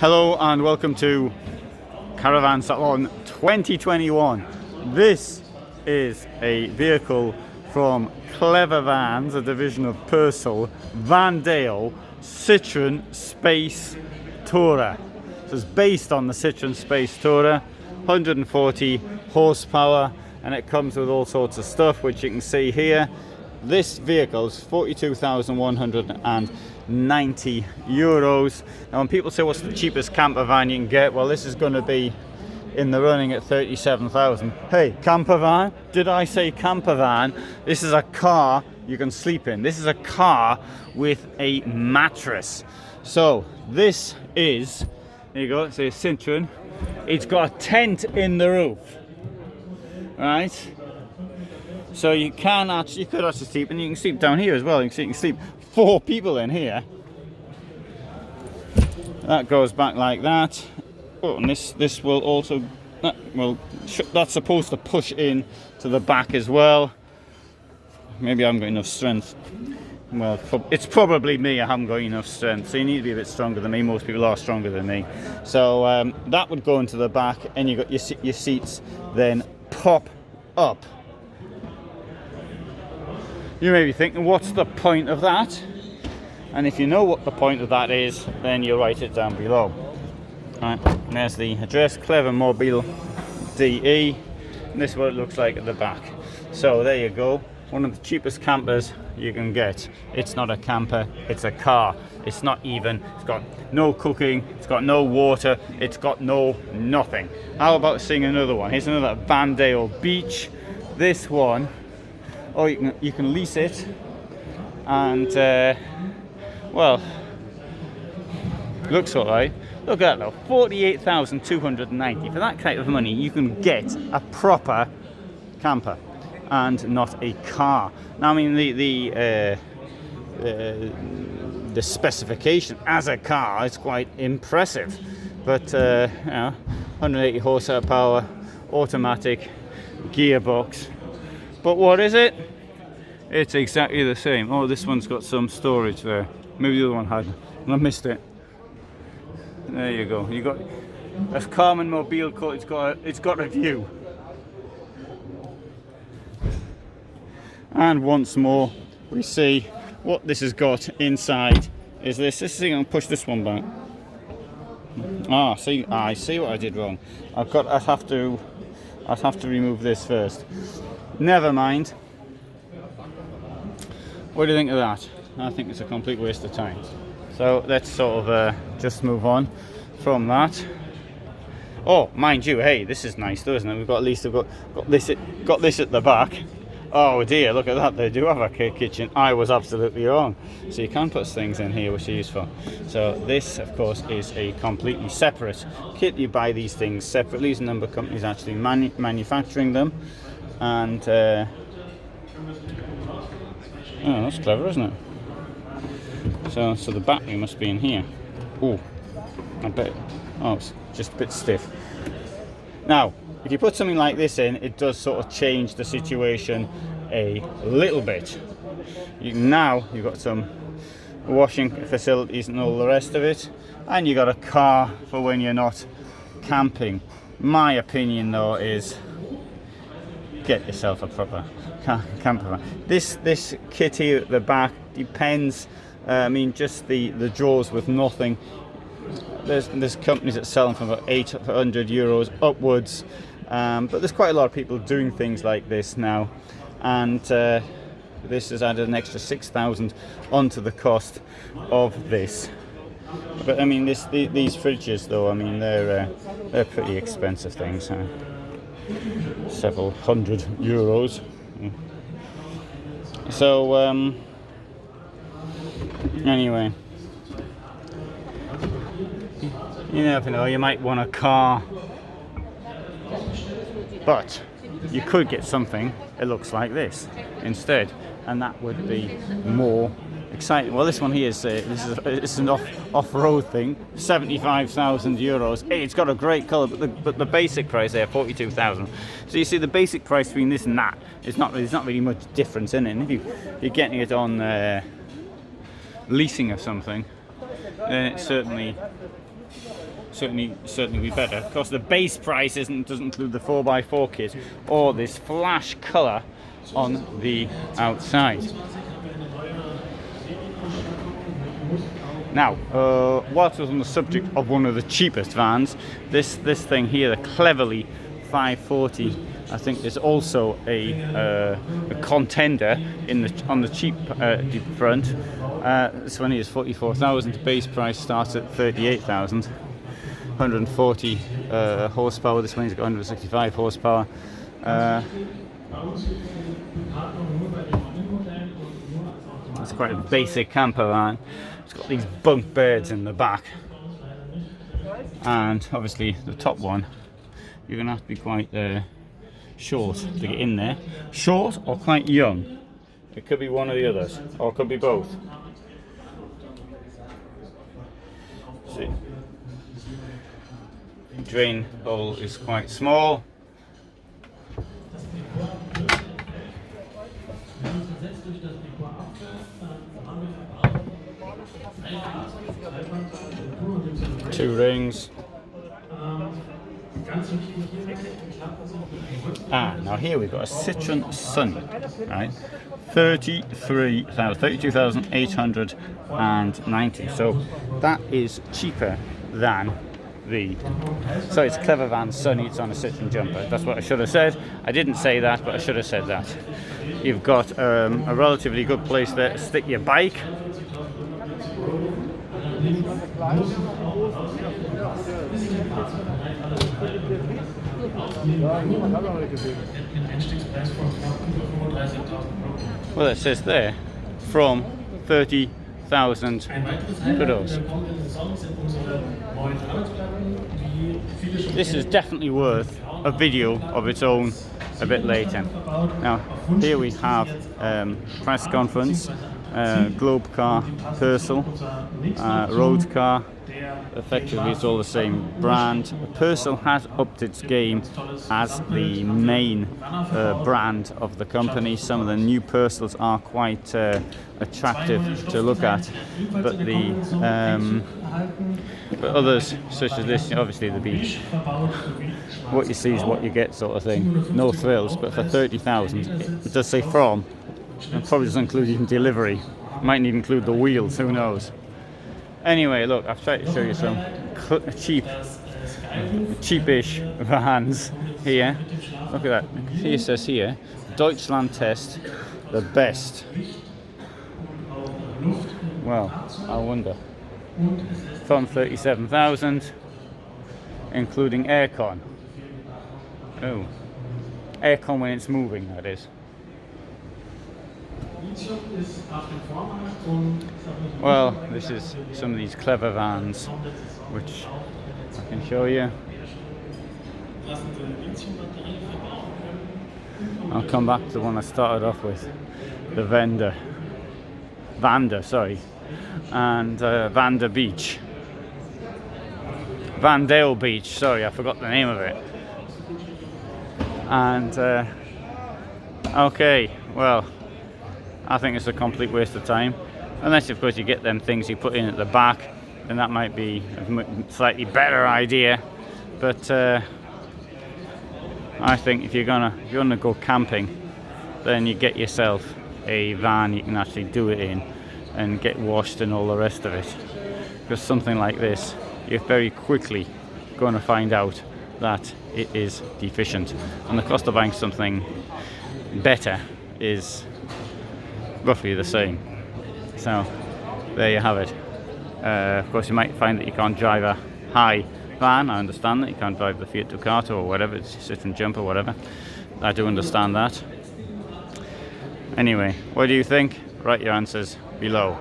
Hello and welcome to Caravan Salon 2021. This is a vehicle from Clever Vans, a division of Pössl, Vandeo Citroen Space Tourer. So it's based on the Citroen Space Tourer, 140 horsepower, and it comes with all sorts of stuff which you can see here. This vehicle is €42,190. Now when people say what's the cheapest camper van you can get, well, this is going to be in the running at 37,000. Hey, camper van? Did I say camper van? This is a car you can sleep in. This is a car with a mattress. So this is, there you go, it's a Citroen. It's got a tent in the roof, right? So you could actually sleep, and you can sleep down here as well. You can sleep 4 people in here. That goes back like that. Oh, and this will also, that's supposed to push in to the back as well. Maybe I haven't got enough strength. Well, it's probably me, I haven't got enough strength. So you need to be a bit stronger than me. Most people are stronger than me. So that would go into the back, and you got your seats then pop up. You may be thinking, what's the point of that? And if you know what the point of that is, then you'll write it down below. Right, and there's the address, Clever Mobil DE. And this is what it looks like at the back. So there you go. One of the cheapest campers you can get. It's not a camper, it's a car. It's not even, it's got no cooking, it's got no water, it's got no nothing. How about seeing another one? Here's another Vandeo Beach. This one, oh, you can lease it, and well, looks alright. Look at that though, 48,290. For that kind of money, you can get a proper camper and not a car. Now, I mean, the specification as a car is quite impressive, but you know, 180 horsepower, automatic, gearbox. But what is it? It's exactly the same. Oh, this one's got some storage there. Maybe the other one had, and I missed it. There you go. You got, as Karmann Mobil call it, it's got a view. And once more, we see what this has got inside. Is this thing? I'll push this one back. Ah, see, I see what I did wrong. I'd have to remove this first. Never mind. What do you think of that? I think it's a complete waste of time. So let's sort of just move on from that. Oh, mind you, hey, this is nice though, isn't it? We've got got this at the back. Oh dear, look at that, they do have a kitchen. I was absolutely wrong. So you can put things in here which are useful. So this, of course, is a completely separate kit. You buy these things separately. There's a number of companies actually manufacturing them. And oh, that's clever, isn't it? So the battery must be in here. Oh, I bet. Oh, it's just a bit stiff. Now, if you put something like this in, it does sort of change the situation a little bit. Now you've got some washing facilities and all the rest of it, and you got a car for when you're not camping. My opinion, though, is get yourself a proper camper van. This kit here at the back depends. I mean, just the drawers with nothing. There's companies that sell them for about €800 upwards, but there's quite a lot of people doing things like this now, and this has added an extra 6,000 onto the cost of this. But I mean, these fridges, though, I mean, they're pretty expensive things, huh? Several €100. So anyway, you never know, you might want a car, but you could get something that looks like this instead, and that would be more exciting. Well, this one here is it's an off-road thing, €75,000. Hey, it's got a great colour, but the basic price there, 42,000. So you see, the basic price between this and that, there's not really much difference in it. And if you're getting it on leasing or something, then it's certainly certainly be better. Of course, the base price doesn't include the 4x4 kit or this flash colour on the outside. Now, whilst I was on the subject of one of the cheapest vans, this thing here, the Cleverly 540, I think is also a contender on the cheap front. This one is 44,000. The base price starts at 38,000. 140 horsepower. This one's got 165 horsepower. It's quite a basic camper van. It's got these bunk beds in the back, and obviously the top one, you're gonna have to be quite short to get in there. Short or quite young. It could be one of the others, or it could be both. See, drain hole is quite small. Two rings. Now here we've got a Citroen Sunny, right? 32,890. So that is cheaper than so it's Clever Van Sunny. It's on a Citroen jumper. That's what I should have said. I didn't say that, but I should have said that. You've got a relatively good place there to stick your bike. Well, it says there from 30,000 euros. This is definitely worth a video of its own a bit later. Now, here we have press conference, Globe Car, Pössl, Road Car. Effectively, it's all the same brand. Pössl has upped its game as the main brand of the company. Some of the new Pössls are quite attractive to look at, but but others, such as this, obviously the Beach, what you see is what you get, sort of thing. No thrills, but for 30,000, it does say from, and probably doesn't include even delivery. Might even include the wheels, who knows. Anyway, look, I've tried to show you some cheapish vans here. Look at that. Here it says here, Deutschland test, the best. Well, I wonder. From 37,000, including aircon. Oh, aircon when it's moving, that is. Well, this is some of these Clever vans, which I can show you. I'll come back to the one I started off with, the Vandeo Beach. Vandeo Beach, sorry, I forgot the name of it. And, okay, well, I think it's a complete waste of time. Unless, of course, you get them things you put in at the back, then that might be a slightly better idea. But I think if you're gonna go camping, then you get yourself a van you can actually do it in and get washed and all the rest of it. Because something like this, you're very quickly going to find out that it is deficient, and the cost of buying something better is roughly the same. So there you have it. Of course, you might find that you can't drive a high van. I understand that you can't drive the Fiat Ducato or whatever, it's Citroen Jumper, whatever. I do understand that. Anyway, what do you think? Write your answers below.